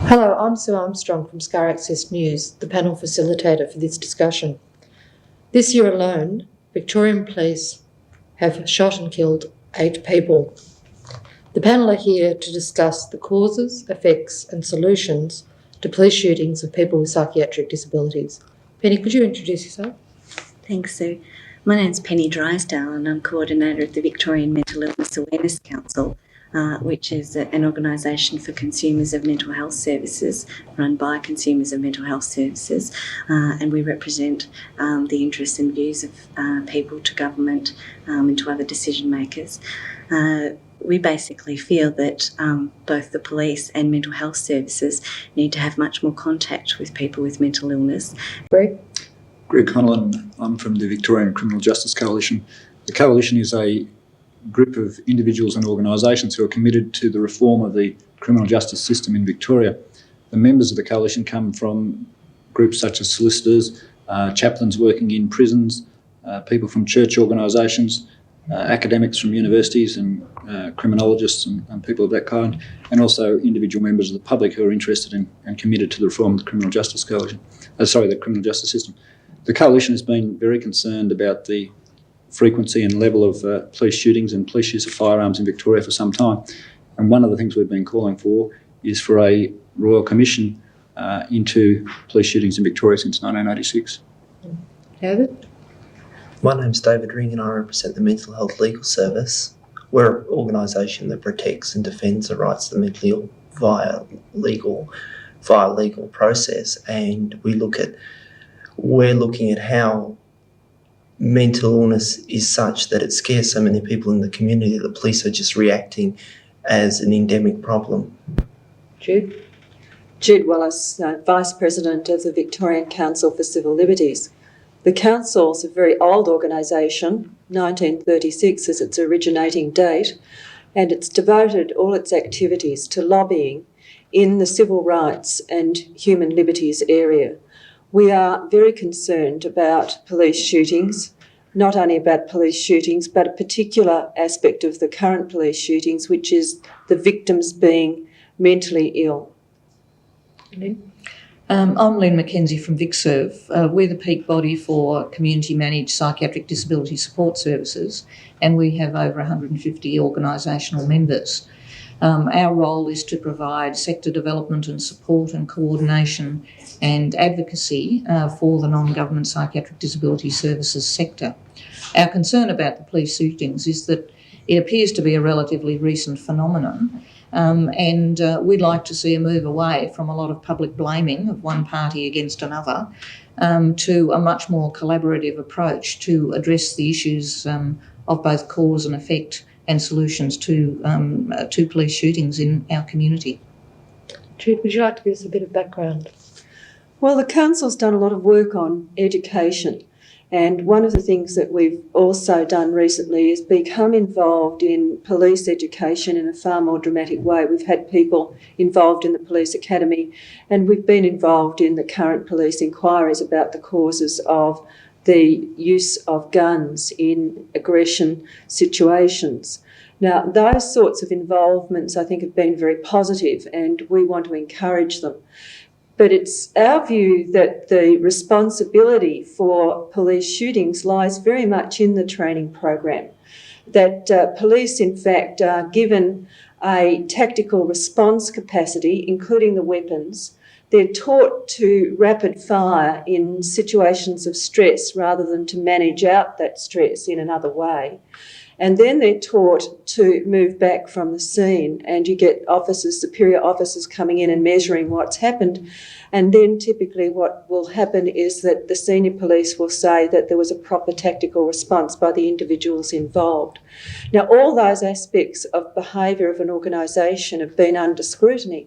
Hello, I'm Sue Armstrong from SKA News, the panel facilitator for this discussion. This year alone, Victorian police have shot and killed 8 people. The panel are here to discuss the causes, effects and solutions to police shootings of people with psychiatric disabilities. Penny, could you introduce yourself? Thanks, Sue. My name's Penny Drysdale and I'm coordinator of the Victorian Mental Illness Awareness Council, which is an organisation for consumers of mental health services, run by consumers of mental health services, and we represent the interests and views of people to government and to other decision makers. We basically feel that both the police and mental health services need to have much more contact with people with mental illness. Greg Connellan. I'm from the Victorian Criminal Justice Coalition. The Coalition is a group of individuals and organisations who are committed to the reform of the criminal justice system in Victoria. The members of the Coalition come from groups such as solicitors, chaplains working in prisons, people from church organisations, academics from universities and criminologists and people of that kind, and also individual members of the public who are interested in and committed to the reform of the criminal justice coalition. The criminal justice system. The Coalition has been very concerned about the frequency and level of police shootings and police use of firearms in Victoria for some time. And one of the things we've been calling for is for a Royal Commission into police shootings in Victoria since 1986. David? My name's David Ring and I represent the Mental Health Legal Service. We're an organisation that protects and defends the rights of the mentally ill via legal process, and we're looking at how mental illness is such that it scares so many people in the community that the police are just reacting as an endemic problem. Jude? Jude Wallace, Vice President of the Victorian Council for Civil Liberties. The Council is a very old organisation, 1936 is its originating date, and it's devoted all its activities to lobbying in the civil rights and human liberties area. We are very concerned about police shootings, not only about police shootings, but a particular aspect of the current police shootings, which is the victims being mentally ill. I'm Lynn McKenzie from VicServe. We're the peak body for community-managed psychiatric disability support services, and we have over 150 organisational members. Our role is to provide sector development and support and coordination and advocacy for the non-government psychiatric disability services sector. Our concern about the police shootings is that it appears to be a relatively recent phenomenon, and we'd like to see a move away from a lot of public blaming of one party against another to a much more collaborative approach to address the issues of both cause and effect and solutions to police shootings in our community. Jude, would you like to give us a bit of background? Well, the Council's done a lot of work on education, and one of the things that we've also done recently is become involved in police education in a far more dramatic way. We've had people involved in the police academy, and we've been involved in the current police inquiries about the causes of the use of guns in aggression situations. Now, those sorts of involvements I think have been very positive and we want to encourage them. But it's our view that the responsibility for police shootings lies very much in the training program, that police in fact are given a tactical response capacity, including the weapons. They're taught to rapid fire in situations of stress rather than to manage out that stress in another way. And then they're taught to move back from the scene, and you get officers, superior officers coming in and measuring what's happened. And then typically what will happen is that the senior police will say that there was a proper tactical response by the individuals involved. Now, all those aspects of behaviour of an organisation have been under scrutiny.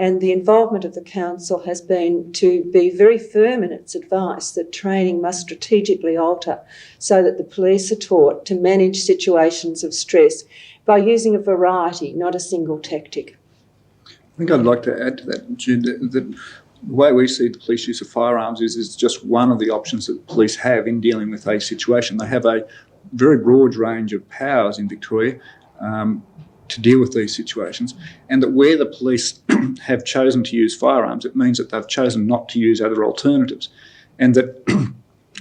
And the involvement of the Council has been to be very firm in its advice that training must strategically alter so that the police are taught to manage situations of stress by using a variety, not a single tactic. I think I'd like to add to that, Jude, that the way we see the police use of firearms is just one of the options that police have in dealing with a situation. They have a very broad range of powers in Victoria. to deal with these situations, and that where the police have chosen to use firearms, it means that they've chosen not to use other alternatives. And that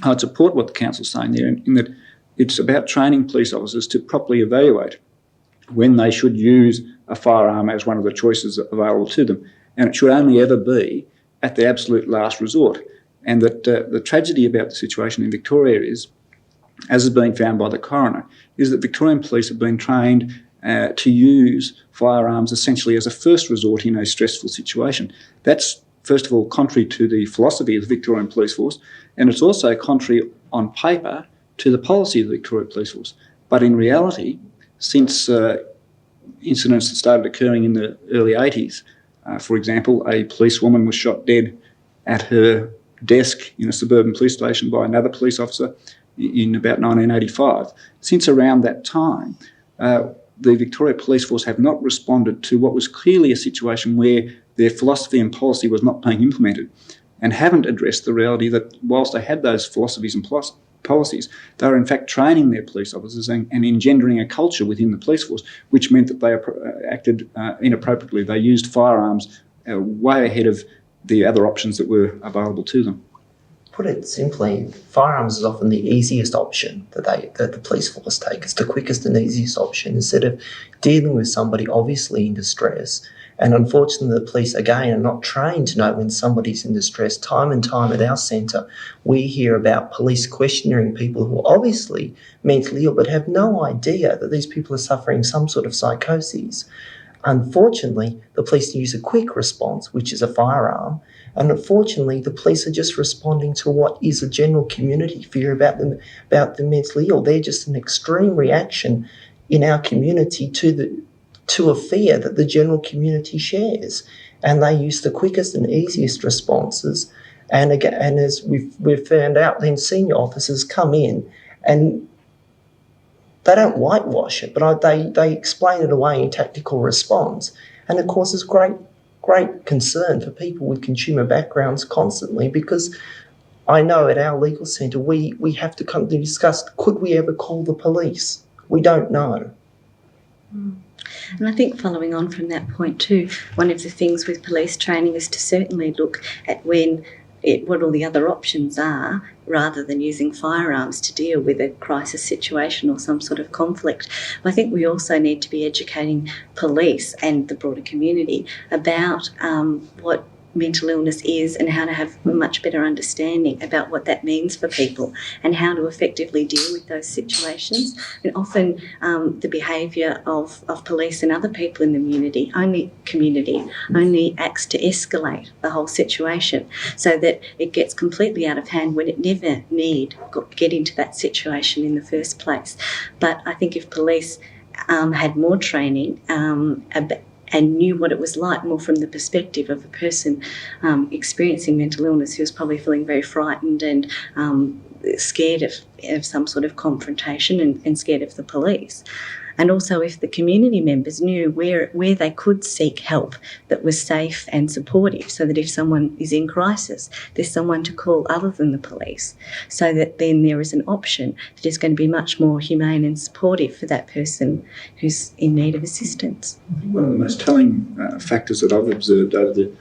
I'd support what the council's saying there in that it's about training police officers to properly evaluate when they should use a firearm as one of the choices available to them. And it should only ever be at the absolute last resort. And that the tragedy about the situation in Victoria is, as has been found by the coroner, is that Victorian police have been trained to use firearms essentially as a first resort in a stressful situation. That's, first of all, contrary to the philosophy of the Victorian Police Force, and it's also contrary on paper to the policy of the Victorian Police Force. But in reality, since incidents that started occurring in the early 80s, for example, a policewoman was shot dead at her desk in a suburban police station by another police officer in about 1985. Since around that time, the Victoria Police Force have not responded to what was clearly a situation where their philosophy and policy was not being implemented, and haven't addressed the reality that whilst they had those philosophies and policies, they were in fact training their police officers and engendering a culture within the police force, which meant that they acted inappropriately. They used firearms way ahead of the other options that were available to them. Put it simply, firearms is often the easiest option that the police force take. It's the quickest and easiest option instead of dealing with somebody obviously in distress. And unfortunately, the police, again, are not trained to know when somebody's in distress. Time and time at our centre, we hear about police questioning people who are obviously mentally ill but have no idea that these people are suffering some sort of psychosis. Unfortunately, the police use a quick response, which is a firearm, and unfortunately, the police are just responding to what is a general community fear about the mentally ill. They're just an extreme reaction in our community to a fear that the general community shares, and they use the quickest and easiest responses. And again, and as we've found out, then senior officers come in and they don't whitewash it, but they explain it away in tactical response, and it causes great concern for people with consumer backgrounds constantly, because I know at our legal centre we have to come to discuss, could we ever call the police? We don't know. And I think following on from that point too, one of the things with police training is to certainly look at what all the other options are, rather than using firearms to deal with a crisis situation or some sort of conflict. I think we also need to be educating police and the broader community about what mental illness is and how to have a much better understanding about what that means for people and how to effectively deal with those situations. And often the behaviour of police and other people in the community only acts to escalate the whole situation, so that it gets completely out of hand when it never need get into that situation in the first place. But I think if police had more training and knew what it was like more from the perspective of a person experiencing mental illness who was probably feeling very frightened and scared of some sort of confrontation and scared of the police. And also if the community members knew where they could seek help that was safe and supportive, so that if someone is in crisis, there's someone to call other than the police, so that then there is an option that is going to be much more humane and supportive for that person who's in need of assistance. One of the most telling factors that I've observed over the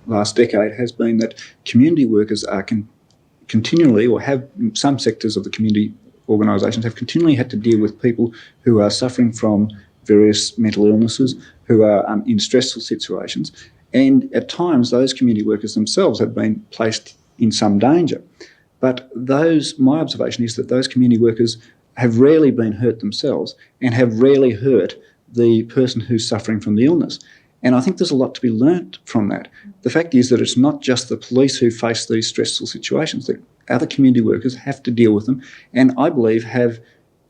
last decade has been that community workers are continually, or have some sectors of the community organisations have continually had to deal with people who are suffering from various mental illnesses, who are in stressful situations, and at times those community workers themselves have been placed in some danger. But my observation is that those community workers have rarely been hurt themselves and have rarely hurt the person who's suffering from the illness. And I think there's a lot to be learnt from that. The fact is that it's not just the police who face these stressful situations, that other community workers have to deal with them, and I believe have,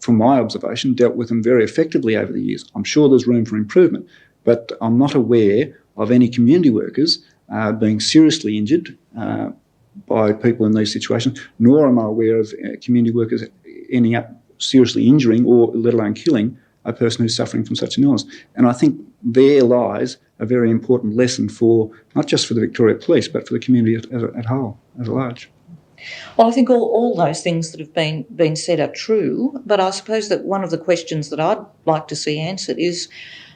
from my observation, dealt with them very effectively over the years. I'm sure there's room for improvement, but I'm not aware of any community workers being seriously injured by people in these situations, nor am I aware of community workers ending up seriously injuring or let alone killing a person who's suffering from such an illness. And I think there lies a very important lesson for, not just for the Victoria Police, but for the community as a whole, as a large. Well, I think all those things that have been said are true, but I suppose that one of the questions that I'd like to see answered is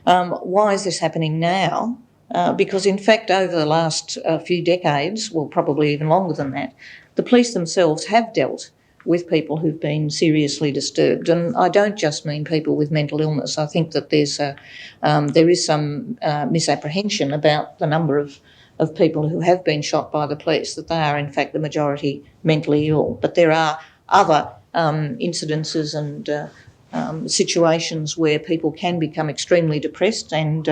why is this happening now? Because in fact, over the last few decades, well, probably even longer than that, the police themselves have dealt with people who've been seriously disturbed. And I don't just mean people with mental illness. I think that there is some misapprehension about the number of people who have been shot by the police, that they are in fact the majority mentally ill. But there are other incidences and situations where people can become extremely depressed and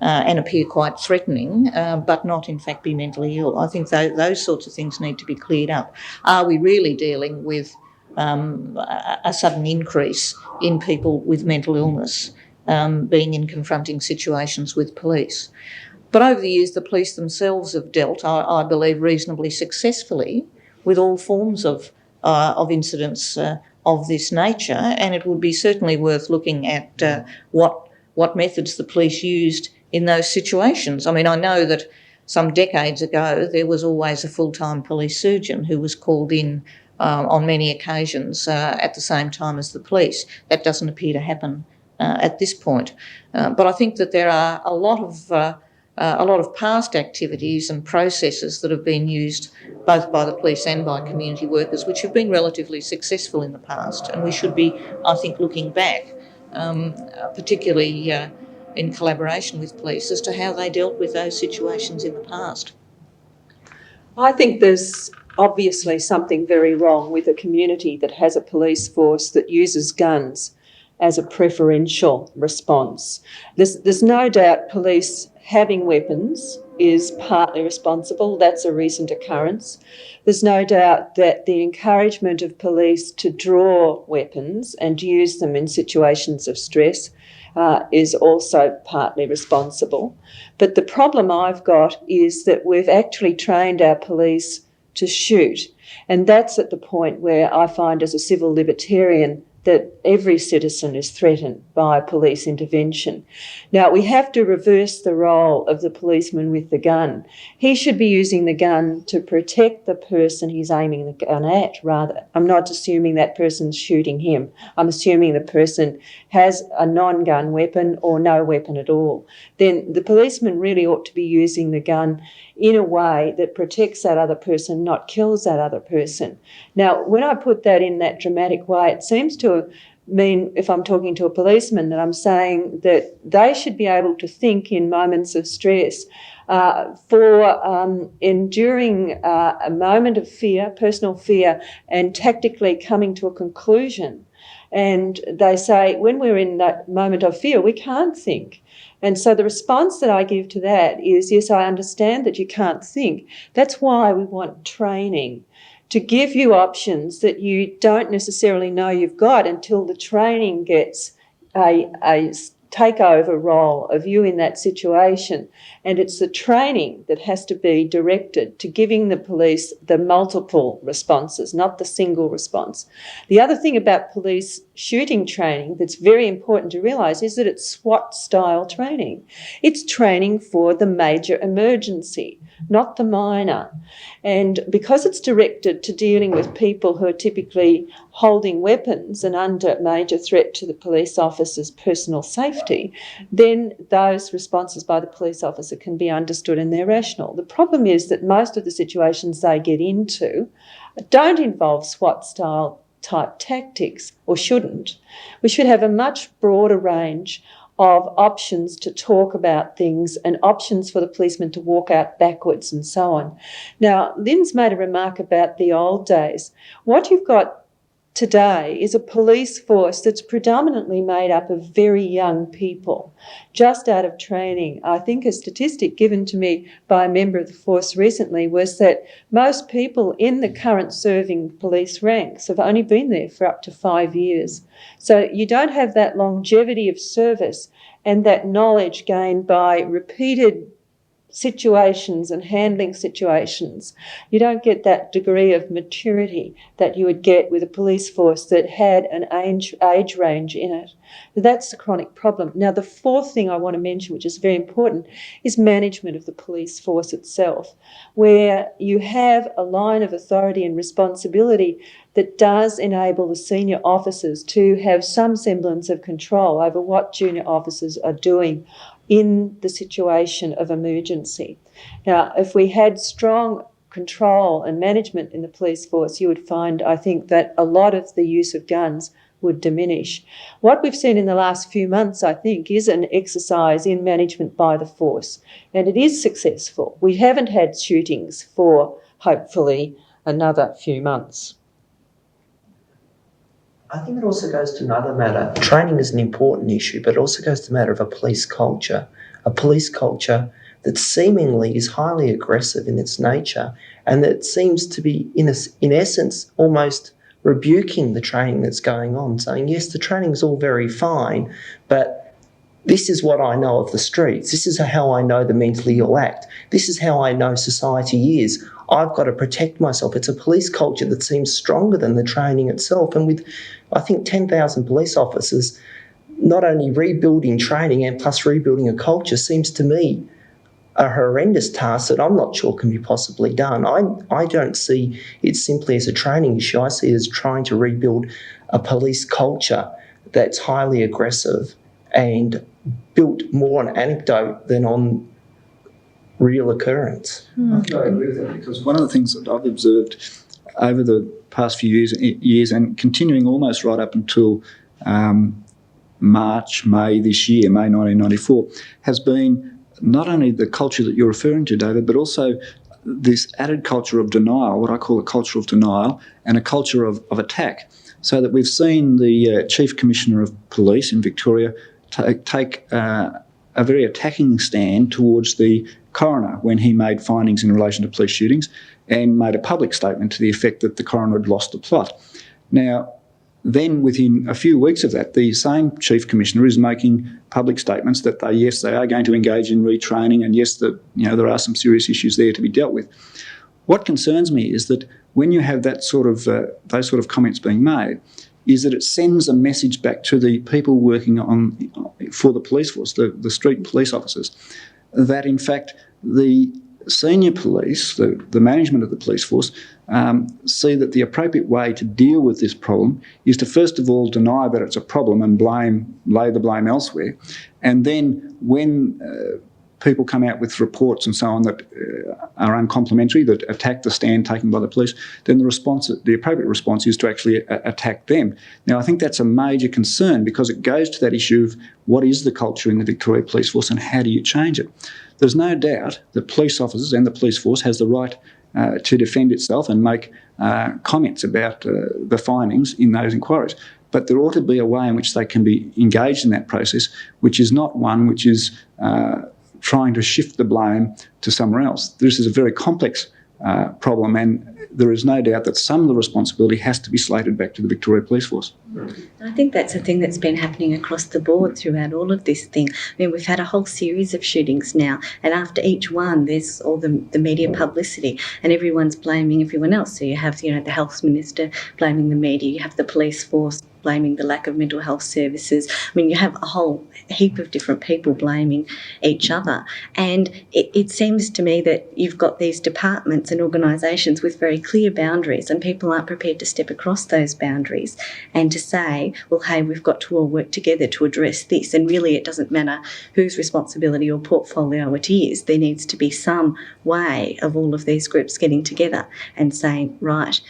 appear quite threatening, but not in fact be mentally ill. I think those sorts of things need to be cleared up. Are we really dealing with a sudden increase in people with mental illness being in confronting situations with police? But over the years, the police themselves have dealt, I believe, reasonably successfully with all forms of incidents of this nature, and it would be certainly worth looking at what methods the police used in those situations. I mean, I know that some decades ago there was always a full-time police surgeon who was called in on many occasions at the same time as the police. That doesn't appear to happen at this point. But I think that there are a lot of past activities and processes that have been used both by the police and by community workers, which have been relatively successful in the past. And we should be, I think, looking back, particularly in collaboration with police, as to how they dealt with those situations in the past. I think there's obviously something very wrong with a community that has a police force that uses guns as a preferential response. There's no doubt police having weapons is partly responsible. That's a recent occurrence. There's no doubt that the encouragement of police to draw weapons and use them in situations of stress is also partly responsible. But the problem I've got is that we've actually trained our police to shoot. And that's at the point where I find, as a civil libertarian, that every citizen is threatened by police intervention. Now, we have to reverse the role of the policeman with the gun. He should be using the gun to protect the person he's aiming the gun at, rather. I'm not assuming that person's shooting him. I'm assuming the person has a non-gun weapon or no weapon at all. Then the policeman really ought to be using the gun in a way that protects that other person, not kills that other person. Now, when I put that in that dramatic way, it seems to mean, if I'm talking to a policeman, that I'm saying that they should be able to think in moments of stress for enduring a moment of fear, personal fear, and tactically coming to a conclusion. And they say, when we're in that moment of fear, we can't think. And so the response that I give to that is, yes, I understand that you can't think. That's why we want training, to give you options that you don't necessarily know you've got until the training gets a takeover role of you in that situation. And it's the training that has to be directed to giving the police the multiple responses, not the single response. The other thing about police shooting training that's very important to realise is that it's SWAT-style training. It's training for the major emergency, not the minor. And because it's directed to dealing with people who are typically holding weapons and under major threat to the police officer's personal safety, then those responses by the police officer can be understood and they're rational. The problem is that most of the situations they get into don't involve SWAT-style type tactics, or shouldn't. We should have a much broader range of options to talk about things and options for the policeman to walk out backwards and so on. Now, Lynn's made a remark about the old days. What you've got today is a police force that's predominantly made up of very young people, just out of training. I think a statistic given to me by a member of the force recently was that most people in the current serving police ranks have only been there for up to 5 years. So you don't have that longevity of service and that knowledge gained by repeated situations and handling situations. You don't get that degree of maturity that you would get with a police force that had an age range in it. That's the chronic problem. Now, the fourth thing I want to mention, which is very important, is management of the police force itself, where you have a line of authority and responsibility that does enable the senior officers to have some semblance of control over what junior officers are doing in the situation of emergency. Now, if we had strong control and management in the police force, you would find, I think, that a lot of the use of guns would diminish. What we've seen in the last few months, I think, is an exercise in management by the force, and it is successful. We haven't had shootings for, hopefully, another few months. I think it also goes to another matter. Training is an important issue, but it also goes to the matter of a police culture that seemingly is highly aggressive in its nature and that seems to be, in essence, almost rebuking the training that's going on, saying, yes, the training is all very fine, but this is what I know of the streets. This is how I know the mentally ill act. This is how I know society is. I've got to protect myself. It's a police culture that seems stronger than the training itself. And with, I think, 10,000 police officers, not only rebuilding training and plus rebuilding a culture seems to me a horrendous task that I'm not sure can be possibly done. I don't see it simply as a training issue. I see it as trying to rebuild a police culture that's highly aggressive and built more on anecdote than on real occurrence. I agree with that, because one of the things that I've observed over the past few years and continuing almost right up until May this year, May 1994, has been not only the culture that you're referring to, David, but also this added culture of denial, what I call a culture of denial, and a culture of attack. So that we've seen the Chief Commissioner of Police in Victoria take a very attacking stand towards the coroner when he made findings in relation to police shootings and made a public statement to the effect that the coroner had lost the plot. Now, then within a few weeks of that, the same Chief Commissioner is making public statements that they are going to engage in retraining, and yes, there are some serious issues there to be dealt with. What concerns me is that when you have that sort of those sort of comments being made, is that it sends a message back to the people working for the police force, the street police officers, that in fact the senior police, the management of the police force, see that the appropriate way to deal with this problem is to first of all deny that it's a problem and lay the blame elsewhere, and then when people come out with reports and so on that are uncomplimentary, that attack the stand taken by the police, then the appropriate response is to actually attack them. Now, I think that's a major concern because it goes to that issue of what is the culture in the Victoria Police Force and how do you change it. There's no doubt that police officers and the police force has the right to defend itself and make comments about the findings in those inquiries. But there ought to be a way in which they can be engaged in that process, which is not one which is trying to shift the blame to somewhere else. This is a very complex problem, and there is no doubt that some of the responsibility has to be slated back to the Victoria Police Force. I think that's a thing that's been happening across the board throughout all of this thing. I mean, we've had a whole series of shootings now, and after each one, there's all the media publicity, and everyone's blaming everyone else. So you have, the Health Minister blaming the media, you have the police force blaming the lack of mental health services. I mean, you have a whole heap of different people blaming each other. And it seems to me that you've got these departments and organisations with very clear boundaries, and people aren't prepared to step across those boundaries and to say, well, hey, we've got to all work together to address this. And really, it doesn't matter whose responsibility or portfolio it is. There needs to be some way of all of these groups getting together and saying, right,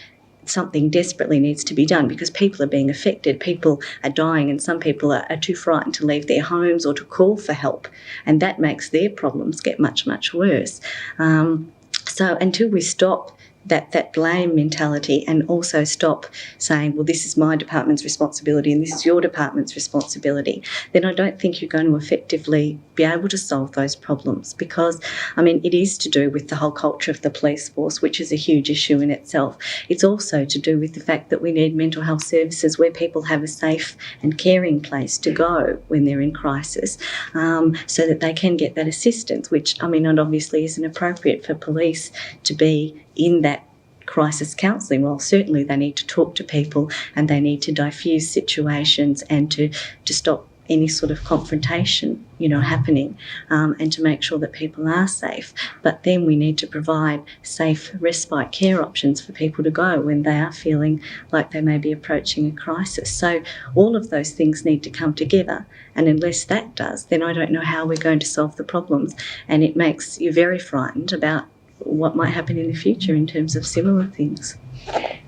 something desperately needs to be done because people are being affected, people are dying, and some people are too frightened to leave their homes or to call for help, and that makes their problems get much, much worse. So until we stop that blame mentality and also stop saying, well, this is my department's responsibility and this is your department's responsibility, then I don't think you're going to effectively be able to solve those problems because, I mean, it is to do with the whole culture of the police force, which is a huge issue in itself. It's also to do with the fact that we need mental health services where people have a safe and caring place to go when they're in crisis, so that they can get that assistance, which, I mean, it obviously isn't appropriate for police to be in that crisis counselling. Well, certainly they need to talk to people and they need to diffuse situations and to stop any sort of confrontation, happening, and to make sure that people are safe. But then we need to provide safe respite care options for people to go when they are feeling like they may be approaching a crisis. So all of those things need to come together, and unless that does, then I don't know how we're going to solve the problems, and it makes you very frightened about what might happen in the future in terms of similar things.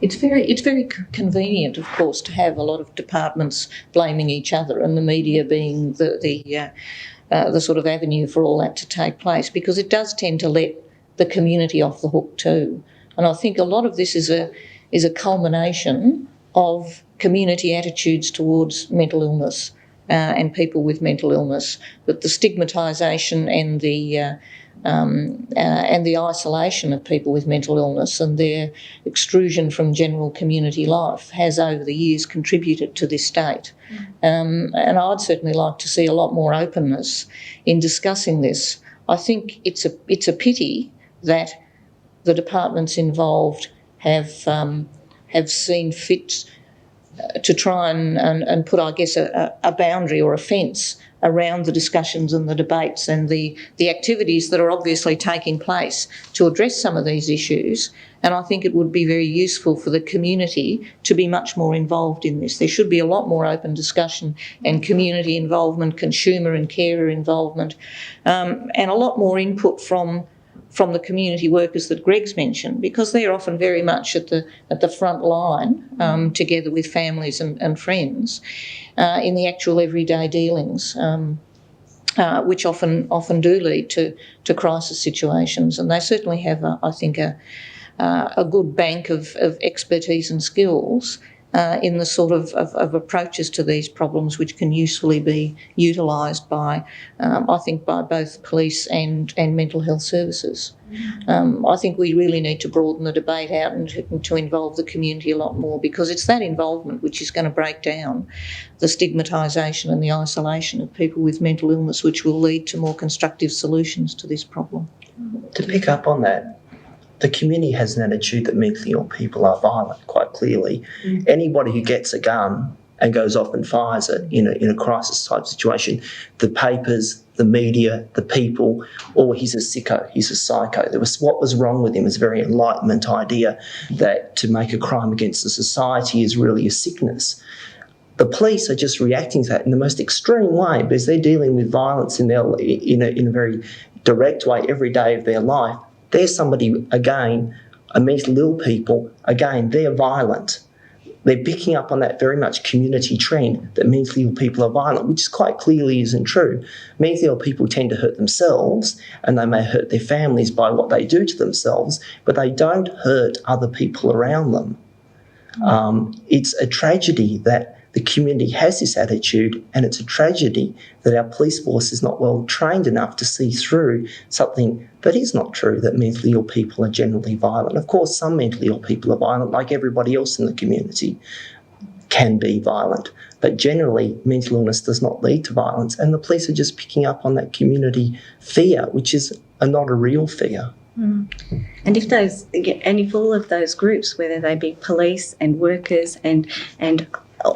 It's very convenient, of course, to have a lot of departments blaming each other and the media being the sort of avenue for all that to take place, because it does tend to let the community off the hook too. And I think a lot of this is a culmination of community attitudes towards mental illness and people with mental illness, that the stigmatisation and the isolation of people with mental illness and their extrusion from general community life has over the years contributed to this state. And I'd certainly like to see a lot more openness in discussing this. I think it's a pity that the departments involved have seen fit to try and put, I guess, a boundary or a fence around the discussions and the debates and the activities that are obviously taking place to address some of these issues. And I think it would be very useful for the community to be much more involved in this. There should be a lot more open discussion and community involvement, consumer and carer involvement, and a lot more input from the community workers that Greg's mentioned, because they're often very much at the front line, together with families and friends, in the actual everyday dealings, which often do lead to crisis situations. And they certainly have, I think, a good bank of expertise and skills in the sort of approaches to these problems, which can usefully be utilised by, I think, by both police and mental health services. I think we really need to broaden the debate out and to involve the community a lot more, because it's that involvement which is going to break down the stigmatisation and the isolation of people with mental illness, which will lead to more constructive solutions to this problem. To pick up on that, the community has an attitude that mentally ill people are violent, quite clearly. Anybody who gets a gun and goes off and fires it in a crisis-type situation, the papers, the media, the people, he's a sicko, he's a psycho. What was wrong with him is a very Enlightenment idea that to make a crime against the society is really a sickness. The police are just reacting to that in the most extreme way, because they're dealing with violence in a very direct way every day of their life. There's somebody, again, a mentally ill people, again, they're violent. They're picking up on that very much community trend that mentally ill people are violent, which quite clearly isn't true. Mentally ill people tend to hurt themselves, and they may hurt their families by what they do to themselves, but they don't hurt other people around them. It's a tragedy that the community has this attitude, and it's a tragedy that our police force is not well trained enough to see through something that is not true, that mentally ill people are generally violent. Of course, some mentally ill people are violent, like everybody else in the community can be violent. But generally, mental illness does not lead to violence, and the police are just picking up on that community fear, which is not a real fear. And if all of those groups, whether they be police and workers and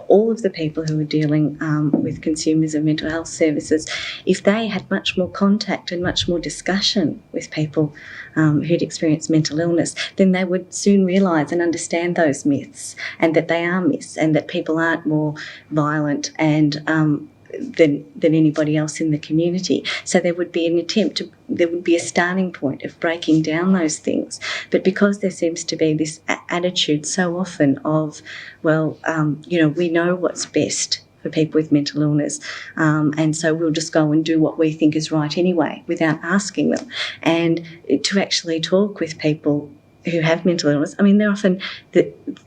all of the people who are dealing with consumers of mental health services, if they had much more contact and much more discussion with people who'd experienced mental illness, then they would soon realise and understand those myths, and that they are myths, and that people aren't more violent and than anybody else in the community. So there would be there would be a starting point of breaking down those things. But because there seems to be this attitude so often of, we know what's best for people with mental illness, and so we'll just go and do what we think is right anyway without asking them. And to actually talk with people who have mental illness, I mean, they're often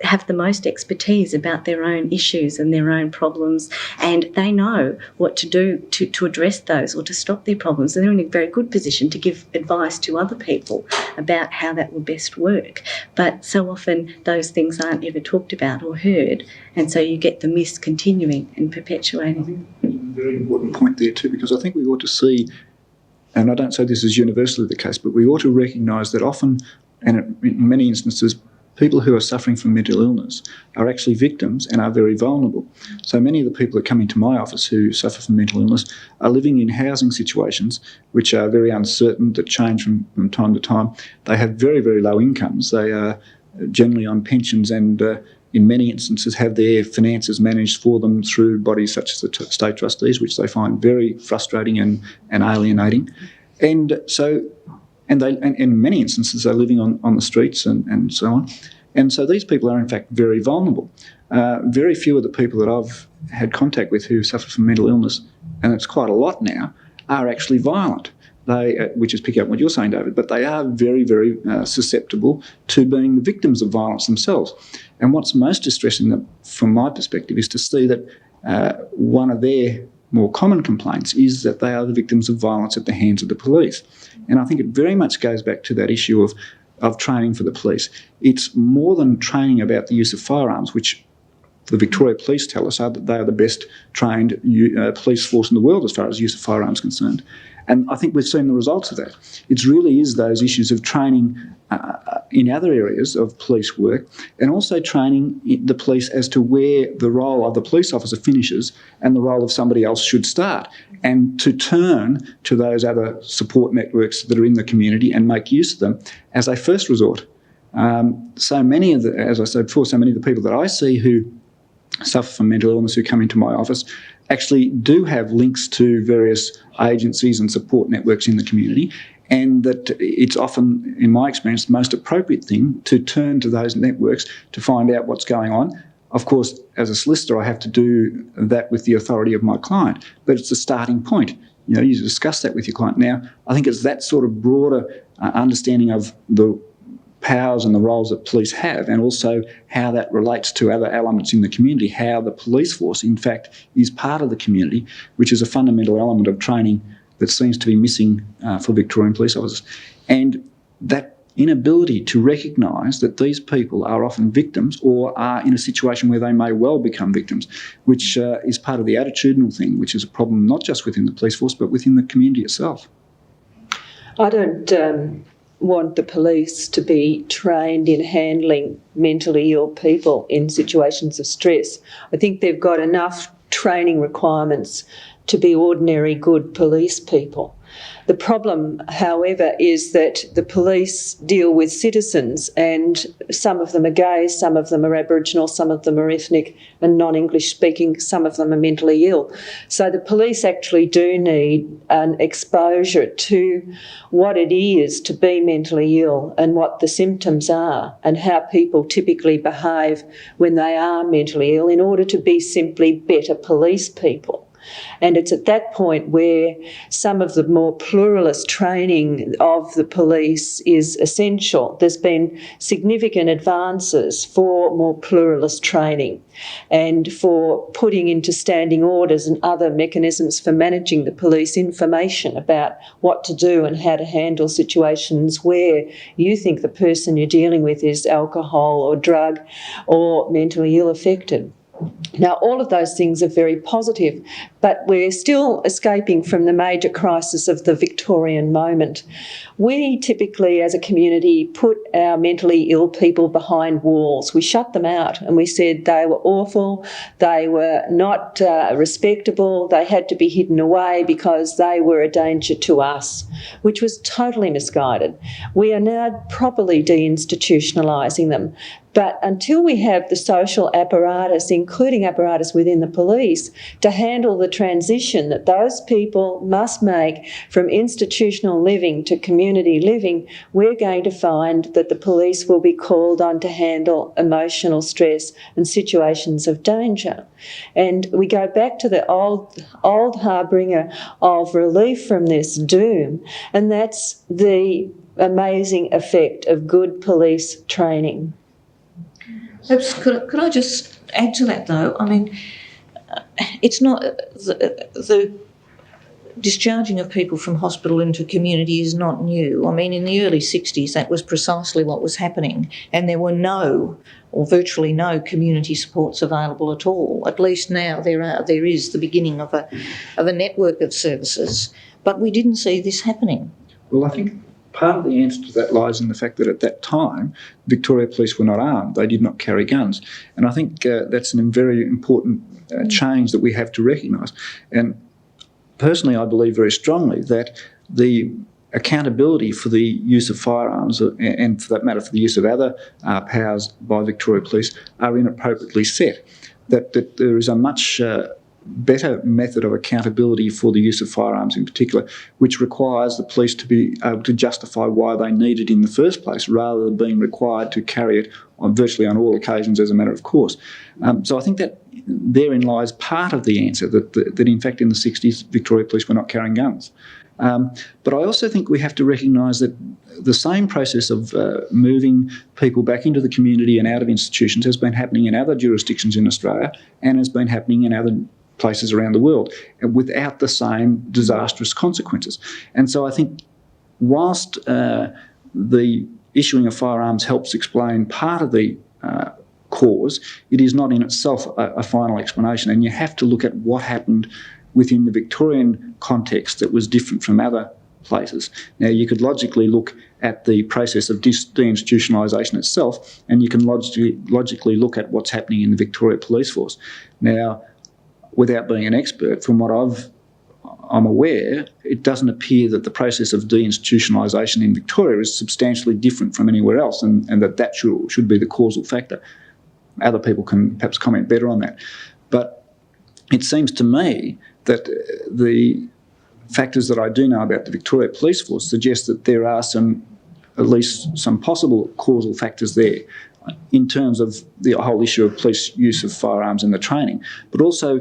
have the most expertise about their own issues and their own problems, and they know what to do to address those or to stop their problems. And they're in a very good position to give advice to other people about how that will best work. But so often those things aren't ever talked about or heard, and so you get the myths continuing and perpetuating. I think a very important point there too, because I think we ought to see, and I don't say this is universally the case, but we ought to recognise that often, and in many instances, people who are suffering from mental illness are actually victims and are very vulnerable. So many of the people that come into my office who suffer from mental illness are living in housing situations which are very uncertain, that change from time to time. They have very, very low incomes. They are generally on pensions and in many instances have their finances managed for them through bodies such as the state trustees, which they find very frustrating and alienating. And so, and in many instances they're living on the streets and so on. And so these people are in fact very vulnerable. Very few of the people that I've had contact with who suffer from mental illness, and it's quite a lot now, are actually violent. They, which is picking up what you're saying, David, but they are very, very susceptible to being the victims of violence themselves. And what's most distressing from my perspective is to see that one of their more common complaints is that they are the victims of violence at the hands of the police. And I think it very much goes back to that issue of training for the police. It's more than training about the use of firearms, which the Victoria Police tell us that they are the best trained police force in the world as far as use of firearms concerned. And I think we've seen the results of that. It really is those issues of training in other areas of police work, and also training the police as to where the role of the police officer finishes and the role of somebody else should start, and to turn to those other support networks that are in the community and make use of them as a first resort. So many of the, as I said before, so many of the people that I see who suffer from mental illness who come into my office actually do have links to various agencies and support networks in the community, and that it's often, in my experience, the most appropriate thing to turn to those networks to find out what's going on. Of course, as a solicitor, I have to do that with the authority of my client, but it's a starting point. You know, you discuss that with your client. Now, I think it's that sort of broader understanding of the powers and the roles that police have, and also how that relates to other elements in the community, how the police force, in fact, is part of the community, which is a fundamental element of training that seems to be missing for Victorian police officers. And that inability to recognise that these people are often victims or are in a situation where they may well become victims, which is part of the attitudinal thing, which is a problem not just within the police force but within the community itself. I don't want the police to be trained in handling mentally ill people in situations of stress. I think they've got enough training requirements to be ordinary good police people. The problem, however, is that the police deal with citizens, and some of them are gay, some of them are Aboriginal, some of them are ethnic and non-English speaking, some of them are mentally ill. So the police actually do need an exposure to what it is to be mentally ill and what the symptoms are and how people typically behave when they are mentally ill in order to be simply better police people. And it's at that point where some of the more pluralist training of the police is essential. There's been significant advances for more pluralist training and for putting into standing orders and other mechanisms for managing the police information about what to do and how to handle situations where you think the person you're dealing with is alcohol or drug or mentally ill affected. Now, all of those things are very positive, but we're still escaping from the major crisis of the Victorian moment. We typically, as a community, put our mentally ill people behind walls. We shut them out and we said they were awful, they were not respectable, they had to be hidden away because they were a danger to us, which was totally misguided. We are now properly deinstitutionalising them. But until we have the social apparatus, including apparatus within the police, to handle the transition that those people must make from institutional living to community living, we're going to find that the police will be called on to handle emotional stress and situations of danger. And we go back to the old harbinger of relief from this doom, and that's the amazing effect of good police training. Could I just add to that, though? I mean, it's not the discharging of people from hospital into community is not new. I mean, in the early 60s, that was precisely what was happening, and there were no or virtually no community supports available at all. At least now there is the beginning of a network of services, but we didn't see this happening. Well, I think part of the answer to that lies in the fact that at that time, Victoria Police were not armed. They did not carry guns. And I think that's a very important change that we have to recognise. And personally, I believe very strongly that the accountability for the use of firearms, and for that matter for the use of other powers by Victoria Police, are inappropriately set. That there is a much better method of accountability for the use of firearms in particular, which requires the police to be able to justify why they need it in the first place, rather than being required to carry it on virtually on all occasions as a matter of course. So I think that therein lies part of the answer, that in fact in the 60s Victoria Police were not carrying guns. But I also think we have to recognise that the same process of moving people back into the community and out of institutions has been happening in other jurisdictions in Australia and has been happening in other places around the world without the same disastrous consequences. And so I think whilst the issuing of firearms helps explain part of the cause, it is not in itself a final explanation, and you have to look at what happened within the Victorian context that was different from other places. Now, you could logically look at the process of deinstitutionalisation itself, and you can logically look at what's happening in the Victoria Police Force. Now, without being an expert, from what I'm aware, it doesn't appear that the process of deinstitutionalisation in Victoria is substantially different from anywhere else, and that should be the causal factor. Other people can perhaps comment better on that. But it seems to me that the factors that I do know about the Victoria Police Force suggest that there are at least some possible causal factors there in terms of the whole issue of police use of firearms and the training, but also,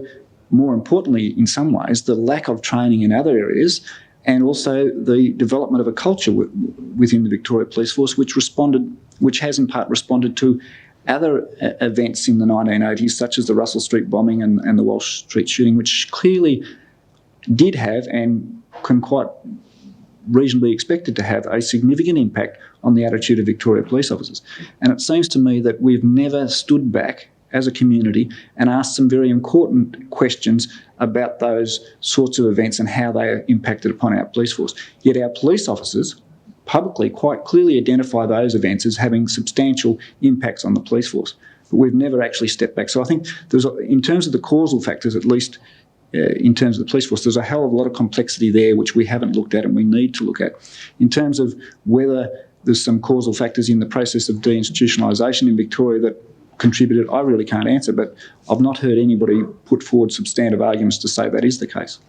more importantly, in some ways, the lack of training in other areas, and also the development of a culture within the Victoria Police Force which has in part responded to other events in the 1980s, such as the Russell Street bombing and the Walsh Street shooting, which clearly did have and can quite reasonably expected to have a significant impact on the attitude of Victoria police officers. And it seems to me that we've never stood back as a community and asked some very important questions about those sorts of events and how they impacted upon our police force. Yet our police officers publicly quite clearly identify those events as having substantial impacts on the police force. But we've never actually stepped back. So I think in terms of the causal factors, at least in terms of the police force, there's a hell of a lot of complexity there which we haven't looked at and we need to look at. In terms of whether there's some causal factors in the process of deinstitutionalisation in Victoria that contributed, I really can't answer, but I've not heard anybody put forward substantive arguments to say that is the case.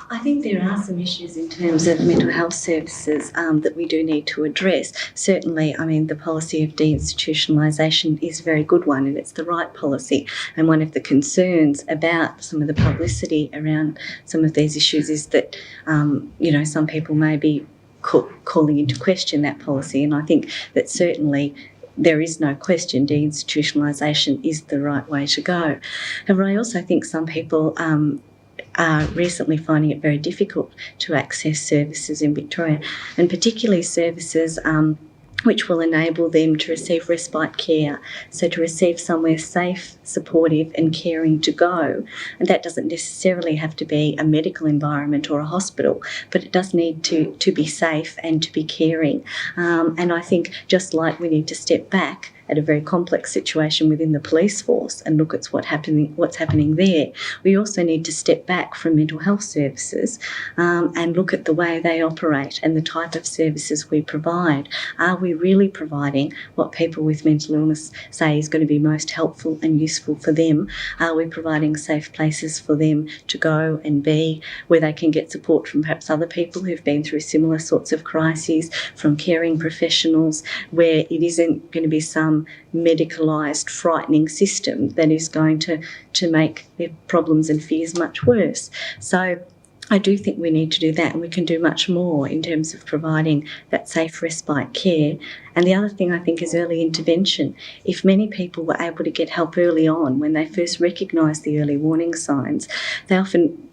I think there are some issues in terms of mental health services that we do need to address. Certainly, I mean, the policy of deinstitutionalisation is a very good one and it's the right policy. And one of the concerns about some of the publicity around some of these issues is that, some people may be calling into question that policy. And I think that certainly there is no question deinstitutionalisation is the right way to go. However, I also think some people are recently finding it very difficult to access services in Victoria, and particularly services which will enable them to receive respite care, so to receive somewhere safe, supportive and caring to go. And that doesn't necessarily have to be a medical environment or a hospital, but it does need to be safe and to be caring. And I think just like we need to step back at a very complex situation within the police force and look at what's happening there, we also need to step back from mental health services and look at the way they operate and the type of services we provide. Are we really providing what people with mental illness say is going to be most helpful and useful for them? Are we providing safe places for them to go and be, where they can get support from perhaps other people who've been through similar sorts of crises, from caring professionals, where it isn't going to be some medicalised, frightening system that is going to make their problems and fears much worse. So I do think we need to do that, and we can do much more in terms of providing that safe respite care. And the other thing I think is early intervention. If many people were able to get help early on when they first recognised the early warning signs, they often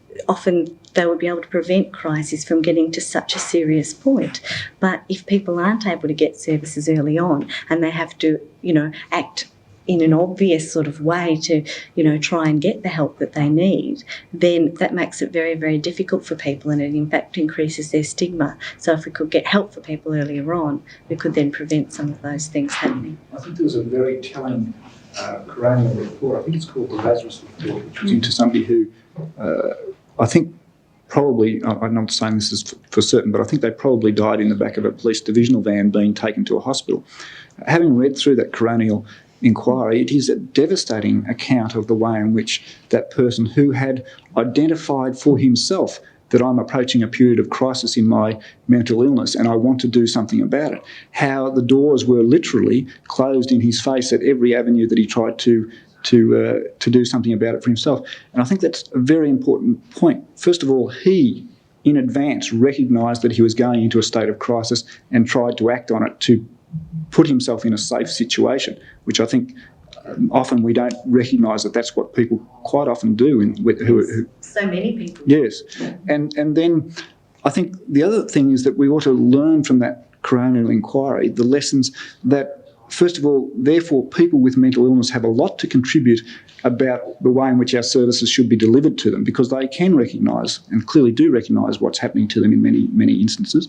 they would be able to prevent crises from getting to such a serious point. But if people aren't able to get services early on and they have to, act in an obvious sort of way to, try and get the help that they need, then that makes it very, very difficult for people, and it in fact increases their stigma. So if we could get help for people earlier on, we could then prevent some of those things happening. I think there was a very telling coronial report, I think it's called the Lazarus report, which was into somebody who I think probably, I'm not saying this is for certain, but I think they probably died in the back of a police divisional van being taken to a hospital. Having read through that coronial inquiry, it is a devastating account of the way in which that person who had identified for himself that I'm approaching a period of crisis in my mental illness and I want to do something about it, how the doors were literally closed in his face at every avenue that he tried to do something about it for himself. And I think that's a very important point. First of all, he in advance recognised that he was going into a state of crisis and tried to act on it to put himself in a safe situation, which I think often we don't recognise that that's what people quite often do. So many people. Yes. And then I think the other thing is that we ought to learn from that coronial inquiry the lessons that, first of all, therefore people with mental illness have a lot to contribute about the way in which our services should be delivered to them, because they can recognise and clearly do recognise what's happening to them in many instances.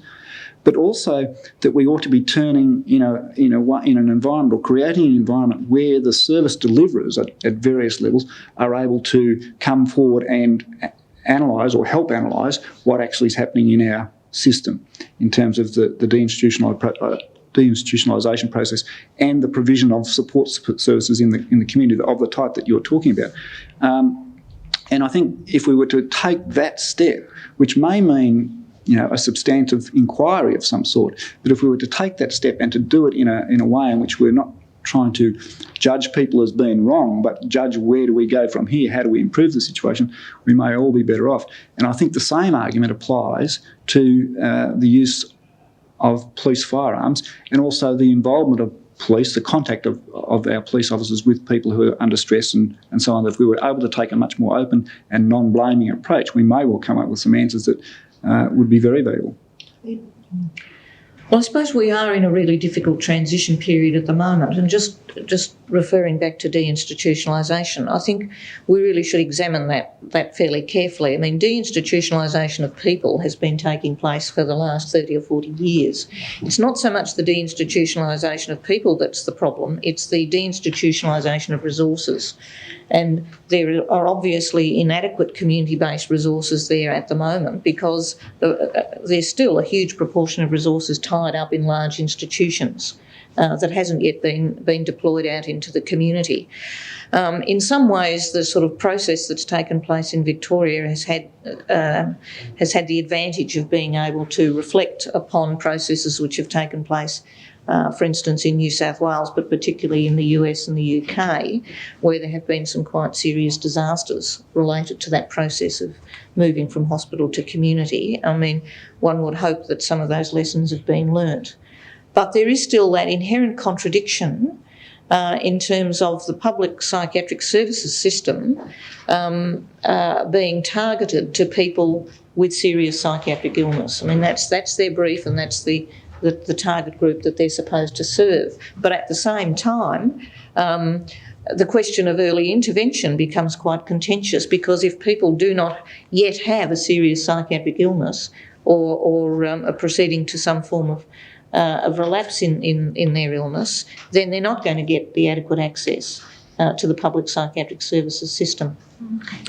But also that we ought to be turning in an environment or creating an environment where the service deliverers at various levels are able to come forward and analyse or help analyse what actually is happening in our system in terms of the deinstitutionalisation process and the provision of support services in the community of the type that you're talking about. And I think if we were to take that step, which may mean a substantive inquiry of some sort, but if we were to take that step and to do it in a way in which we're not trying to judge people as being wrong, but judge where do we go from here, how do we improve the situation, we may all be better off. And I think the same argument applies to the use of police firearms and also the involvement of police, the contact of our police officers with people who are under stress and so on. If we were able to take a much more open and non-blaming approach, we may well come up with some answers that would be very valuable. Well, I suppose we are in a really difficult transition period at the moment, and just referring back to deinstitutionalisation, I think we really should examine that fairly carefully. I mean, deinstitutionalisation of people has been taking place for the last 30 or 40 years. It's not so much the deinstitutionalisation of people that's the problem, it's the deinstitutionalisation of resources. And there are obviously inadequate community-based resources there at the moment because there's still a huge proportion of resources tied up in large institutions that hasn't yet been deployed out into the community. In some ways, the sort of process that's taken place in Victoria has had the advantage of being able to reflect upon processes which have taken place, for instance, in New South Wales, but particularly in the US and the UK, where there have been some quite serious disasters related to that process of moving from hospital to community. I mean, one would hope that some of those lessons have been learnt. But there is still that inherent contradiction in terms of the public psychiatric services system being targeted to people with serious psychiatric illness. I mean, that's their brief and that's the target group that they're supposed to serve. But at the same time, the question of early intervention becomes quite contentious, because if people do not yet have a serious psychiatric illness or are proceeding to some form of relapse in their illness, then they're not going to get the adequate access to the public psychiatric services system.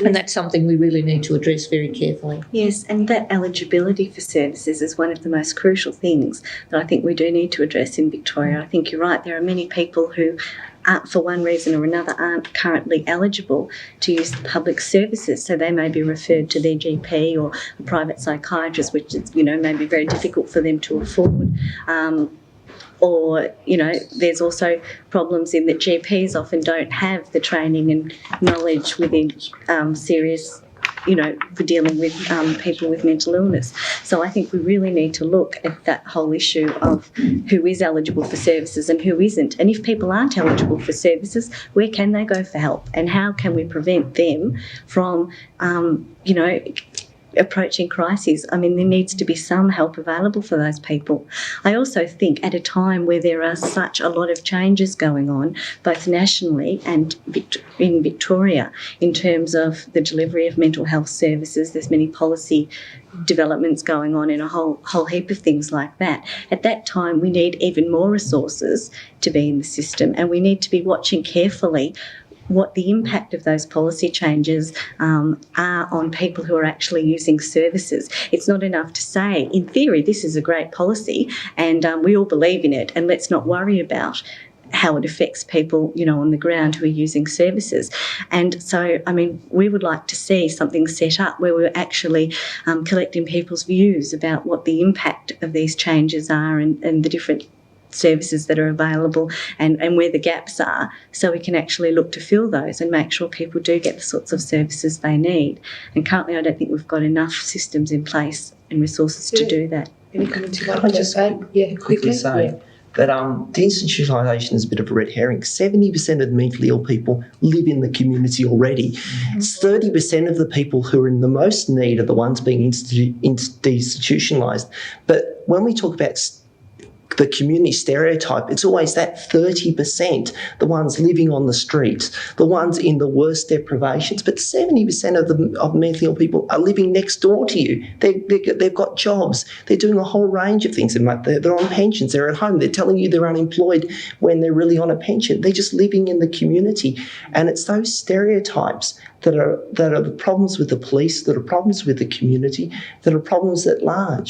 And that's something we really need to address very carefully. Yes, and that eligibility for services is one of the most crucial things that I think we do need to address in Victoria. I think you're right, there are many people who for one reason or another aren't currently eligible to use the public services, so they may be referred to their GP or a private psychiatrist, which is, may be very difficult for them to afford. Or, there's also problems in that GPs often don't have the training and knowledge within serious, for dealing with people with mental illness. So I think we really need to look at that whole issue of who is eligible for services and who isn't. And if people aren't eligible for services, where can they go for help? And how can we prevent them from, approaching crises. I mean, there needs to be some help available for those people. I also think at a time where there are such a lot of changes going on, both nationally and in Victoria, in terms of the delivery of mental health services, there's many policy developments going on in a whole heap of things like that. At that time, we need even more resources to be in the system, and we need to be watching carefully what the impact of those policy changes are on people who are actually using services. It's not enough to say, in theory, this is a great policy and we all believe in it, and let's not worry about how it affects people, on the ground who are using services. And so, I mean, we would like to see something set up where we're actually collecting people's views about what the impact of these changes are and the different services that are available and where the gaps are, so we can actually look to fill those and make sure people do get the sorts of services they need. And currently I don't think we've got enough systems in place and resources to do that. Any comments you'd Can like I to just add? Yeah, quickly say that the institutionalisation is a bit of a red herring. 70% of the mentally ill people live in the community already. It's 30% of the people who are in the most need are the ones being deinstitutionalised. But when we talk about the community stereotype, it's always that 30%, the ones living on the streets, the ones in the worst deprivations. But 70% of mentally ill people are living next door to you. They've got jobs. They're doing a whole range of things. They're on pensions. They're at home. They're telling you they're unemployed when they're really on a pension. They're just living in the community. And it's those stereotypes that are the problems with the police, that are problems with the community, that are problems at large.